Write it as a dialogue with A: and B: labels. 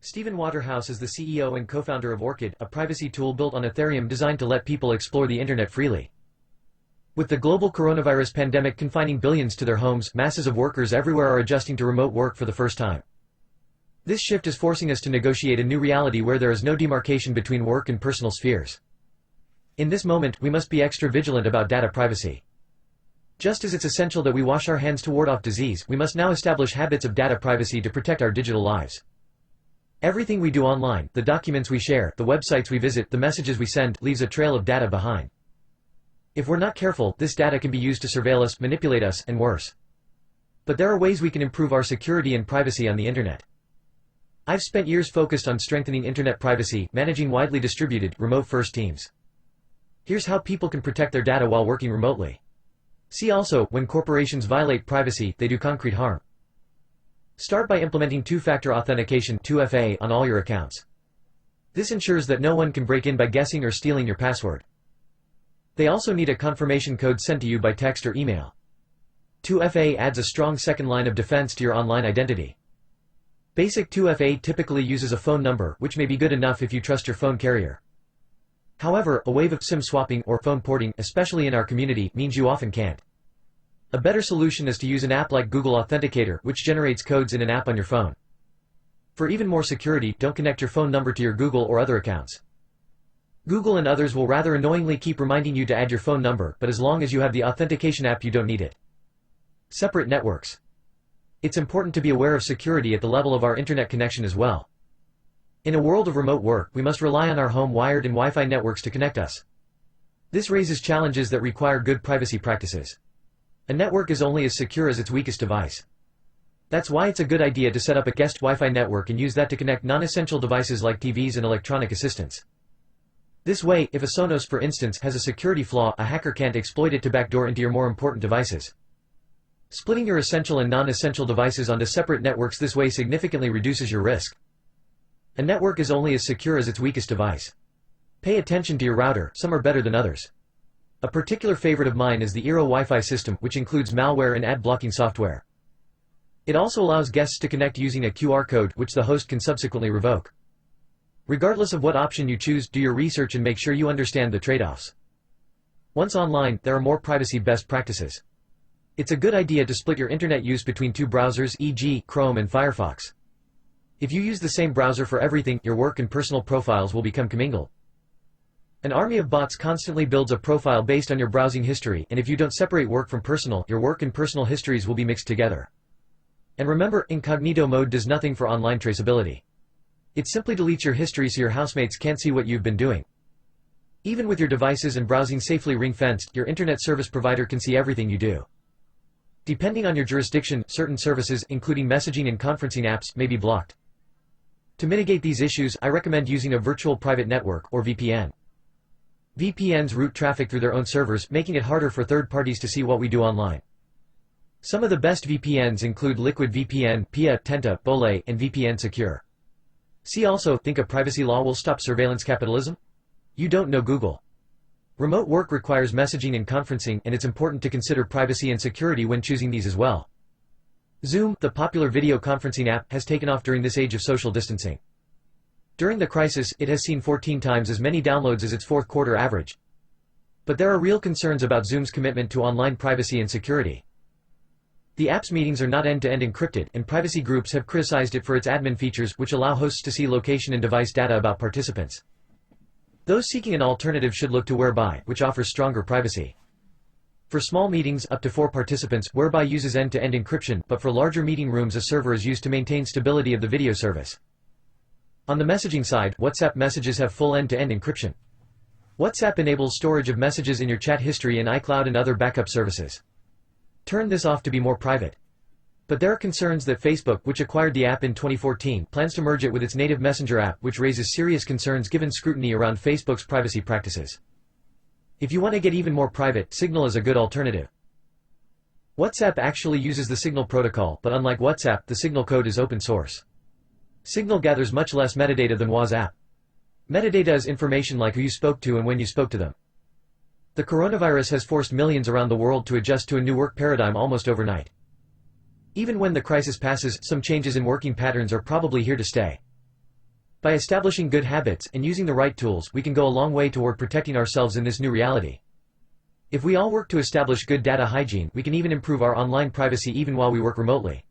A: Stephen Waterhouse is the CEO and co-founder of Orchid, a privacy tool built on Ethereum designed to let people explore the internet freely. With the global coronavirus pandemic confining billions to their homes, masses of workers everywhere are adjusting to remote work for the first time. This shift is forcing us to negotiate a new reality where there is no demarcation between work and personal spheres. In this moment, we must be extra vigilant about data privacy. Just as it's essential that we wash our hands to ward off disease, we must now establish habits of data privacy to protect our digital lives. Everything we do online, the documents we share, the websites we visit, the messages we send, leaves a trail of data behind. If we're not careful, this data can be used to surveil us, manipulate us, and worse. But there are ways we can improve our security and privacy on the internet. I've spent years focused on strengthening internet privacy, managing widely distributed, remote-first teams. Here's how people can protect their data while working remotely. See also, when corporations violate privacy, they do concrete harm. Start by implementing two-factor authentication (2FA) on all your accounts. This ensures that no one can break in by guessing or stealing your password. They also need a confirmation code sent to you by text or email. 2FA adds a strong second line of defense to your online identity. Basic 2FA typically uses a phone number, which may be good enough if you trust your phone carrier. However, a wave of SIM swapping or phone porting, especially in our community, means you often can't. A better solution is to use an app like Google Authenticator, which generates codes in an app on your phone. For even more security, don't connect your phone number to your Google or other accounts. Google and others will rather annoyingly keep reminding you to add your phone number, but as long as you have the authentication app you don't need it. Separate networks. It's important to be aware of security at the level of our internet connection as well. In a world of remote work, we must rely on our home wired and Wi-Fi networks to connect us. This raises challenges that require good privacy practices. A network is only as secure as its weakest device. That's why it's a good idea to set up a guest Wi-Fi network and use that to connect non-essential devices like TVs and electronic assistants. This way, if a Sonos for instance has a security flaw, a hacker can't exploit it to backdoor into your more important devices. Splitting your essential and non-essential devices onto separate networks this way significantly reduces your risk. A network is only as secure as its weakest device. Pay attention to your router, some are better than others. A particular favorite of mine is the Eero Wi-Fi system, which includes malware and ad blocking software. It also allows guests to connect using a QR code, which the host can subsequently revoke. Regardless of what option you choose, do your research and make sure you understand the trade-offs. Once online, there are more privacy best practices. It's a good idea to split your internet use between two browsers, e.g., Chrome and Firefox. If you use the same browser for everything, your work and personal profiles will become commingled. An army of bots constantly builds a profile based on your browsing history, and if you don't separate work from personal, your work and personal histories will be mixed together. And remember, incognito mode does nothing for online traceability. It simply deletes your history so your housemates can't see what you've been doing. Even with your devices and browsing safely ring-fenced, your internet service provider can see everything you do. Depending on your jurisdiction, certain services, including messaging and conferencing apps, may be blocked. To mitigate these issues, I recommend using a virtual private network, or VPN. VPNs route traffic through their own servers, making it harder for third parties to see what we do online. Some of the best VPNs include Liquid VPN, Pia, Tenta, Bole, and VPN Secure. See also, think a privacy law will stop surveillance capitalism? You don't know Google. Remote work requires messaging and conferencing, and it's important to consider privacy and security when choosing these as well. Zoom, the popular video conferencing app, has taken off during this age of social distancing. During the crisis, it has seen 14 times as many downloads as its fourth quarter average. But there are real concerns about Zoom's commitment to online privacy and security. The app's meetings are not end-to-end encrypted, and privacy groups have criticized it for its admin features, which allow hosts to see location and device data about participants. Those seeking an alternative should look to Whereby, which offers stronger privacy. For small meetings, up to 4 participants, Whereby uses end-to-end encryption, but for larger meeting rooms a server is used to maintain stability of the video service. On the messaging side, WhatsApp messages have full end-to-end encryption. WhatsApp enables storage of messages in your chat history in iCloud and other backup services. Turn this off to be more private. But there are concerns that Facebook, which acquired the app in 2014, plans to merge it with its native Messenger app, which raises serious concerns given scrutiny around Facebook's privacy practices. If you want to get even more private, Signal is a good alternative. WhatsApp actually uses the Signal protocol, but unlike WhatsApp, the Signal code is open source. Signal gathers much less metadata than WhatsApp. Metadata is information like who you spoke to and when you spoke to them. The coronavirus has forced millions around the world to adjust to a new work paradigm almost overnight. Even when the crisis passes, some changes in working patterns are probably here to stay. By establishing good habits and using the right tools, we can go a long way toward protecting ourselves in this new reality. If we all work to establish good data hygiene, we can even improve our online privacy even while we work remotely.